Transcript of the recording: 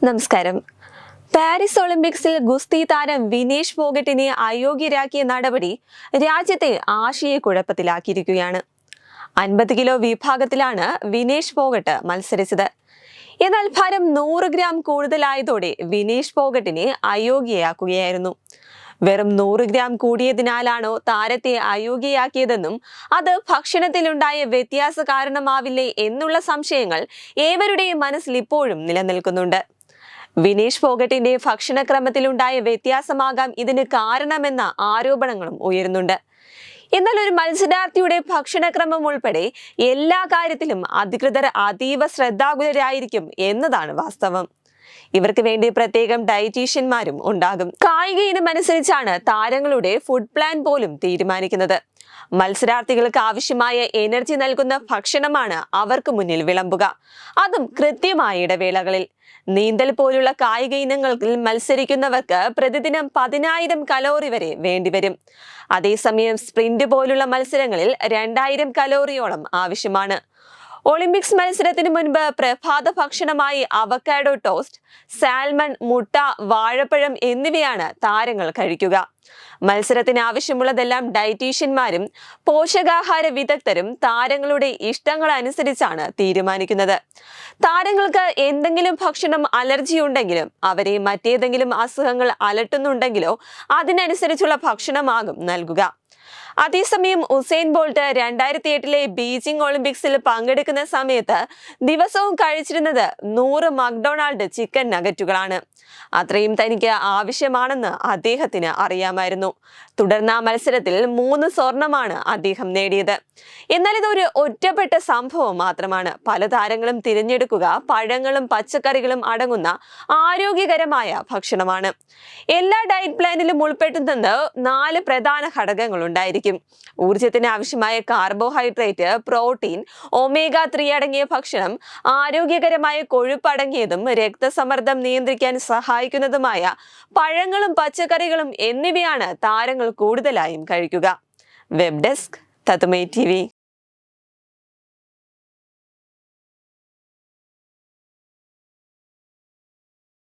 നമസ്കാരം. പാരീസ് ഒളിമ്പിക്സിൽ ഗുസ്തി താരം വിനേഷ് ഫോഗട്ടിനെ അയോഗ്യരാക്കിയ നടപടി രാജ്യത്തെ ആശയക്കുഴപ്പത്തിലാക്കിയിരിക്കുകയാണ്. 50 കിലോ വിഭാഗത്തിലാണ് വിനേഷ് ഫോഗട്ട് മത്സരിച്ചത്. എന്നാൽ ഭാരം 100 ഗ്രാം കൂടുതലായതോടെ വിനേഷ് ഫോഗട്ടിനെ അയോഗ്യയാക്കുകയായിരുന്നു. വെറും 100 ഗ്രാം കൂടിയതിനാലാണോ താരത്തെ അയോഗ്യയാക്കിയതെന്നും അത് ഭക്ഷണത്തിലുണ്ടായ വ്യത്യാസ കാരണമാവില്ലേ എന്നുള്ള സംശയങ്ങൾ ഏവരുടെയും മനസ്സിൽ ഇപ്പോഴും നിലനിൽക്കുന്നുണ്ട്. വിനേഷ് ഫോഗട്ടിന്റെ ഭക്ഷണക്രമത്തിലുണ്ടായ വ്യത്യാസമാകാം ഇതിന് കാരണമെന്ന ആരോപണങ്ങളും ഉയരുന്നുണ്ട്. എന്നാൽ ഒരു മത്സരാർത്ഥിയുടെ ഭക്ഷണക്രമം ഉൾപ്പെടെ എല്ലാ കാര്യത്തിലും അധികൃതർ അതീവ ശ്രദ്ധാകുലരായിരിക്കും എന്നതാണ് വാസ്തവം. ഇവർക്ക് വേണ്ടി പ്രത്യേകം ഡയറ്റീഷ്യന്മാരും ഉണ്ടാകും. കായിക ഇനം അനുസരിച്ചാണ് താരങ്ങളുടെ ഫുഡ് പ്ലാൻ പോലും തീരുമാനിക്കുന്നത്. മത്സരാർത്ഥികൾക്ക് ആവശ്യമായ എനർജി നൽകുന്ന ഭക്ഷണമാണ് അവർക്ക് മുന്നിൽ വിളമ്പുക, അതും കൃത്യമായ ഇടവേളകളിൽ. നീന്തൽ പോലുള്ള കായിക ഇനങ്ങളിൽ മത്സരിക്കുന്നവർക്ക് പ്രതിദിനം 10,000 കലോറി വരെ വേണ്ടിവരും. അതേസമയം സ്പ്രിന്റ് പോലുള്ള മത്സരങ്ങളിൽ 2,000 കലോറിയോളം ആവശ്യമാണ്. ഒളിമ്പിക്സ് മത്സരത്തിന് മുൻപ് പ്രഭാത ഭക്ഷണമായി അവക്കാഡോ ടോസ്റ്റ്, സാൽമൺ, മുട്ട, വാഴപ്പഴം എന്നിവയാണ് താരങ്ങൾ കഴിക്കുക. മത്സരത്തിന് ആവശ്യമുള്ളതെല്ലാം ഡയറ്റീഷ്യന്മാരും പോഷകാഹാര വിദഗ്ധരും താരങ്ങളുടെ ഇഷ്ടങ്ങൾ അനുസരിച്ചാണ് തീരുമാനിക്കുന്നത്. താരങ്ങൾക്ക് എന്തെങ്കിലും ഭക്ഷണം അലർജി ഉണ്ടെങ്കിലും അവരെ മറ്റേതെങ്കിലും അസുഖങ്ങൾ അലട്ടുന്നുണ്ടെങ്കിലോ അതിനനുസരിച്ചുള്ള ഭക്ഷണമാകും നൽകുക. അതേസമയം ഉസൈൻ ബോൾട്ട് 2008 ബീജിംഗ് ഒളിമ്പിക്സിൽ പങ്കെടുക്കുന്ന സമയത്ത് ദിവസവും കഴിച്ചിരുന്നത് 100 മക്ഡൊണാൾഡ് ചിക്കൻ നഗറ്റുകളാണ്. അത്രയും തനിക്ക് ആവശ്യമാണെന്ന് അദ്ദേഹത്തിന് അറിയാമായിരുന്നു. തുടർന്ന് ആ മത്സരത്തിൽ 3 സ്വർണമാണ് അദ്ദേഹം നേടിയത്. എന്നാൽ ഇതൊരു ഒറ്റപ്പെട്ട സംഭവം മാത്രമാണ്. പല താരങ്ങളും തിരഞ്ഞെടുക്കുക പഴങ്ങളും പച്ചക്കറികളും അടങ്ങുന്ന ആരോഗ്യകരമായ ഭക്ഷണമാണ്. എല്ലാ ഡയറ്റ് പ്ലാനിലും ഉൾപ്പെടുന്നത് 4 പ്രധാന ഘടകങ്ങൾ ഉണ്ടായിരിക്കും. ഊർജത്തിന് ആവശ്യമായ കാർബോഹൈഡ്രേറ്റ്, പ്രോട്ടീൻ, ഒമേഗ 3 അടങ്ങിയ ഭക്ഷണം, ആരോഗ്യകരമായ കൊഴുപ്പ് അടങ്ങിയതും രക്തസമ്മർദ്ദം നിയന്ത്രിക്കാൻ സഹായിക്കുന്നതുമായ പഴങ്ങളും പച്ചക്കറികളും എന്നിവയാണ് താരങ്ങൾ കൂടുതലായും കഴിക്കുക. വെബ് ഡെസ്ക് തത്തുമൈ TV.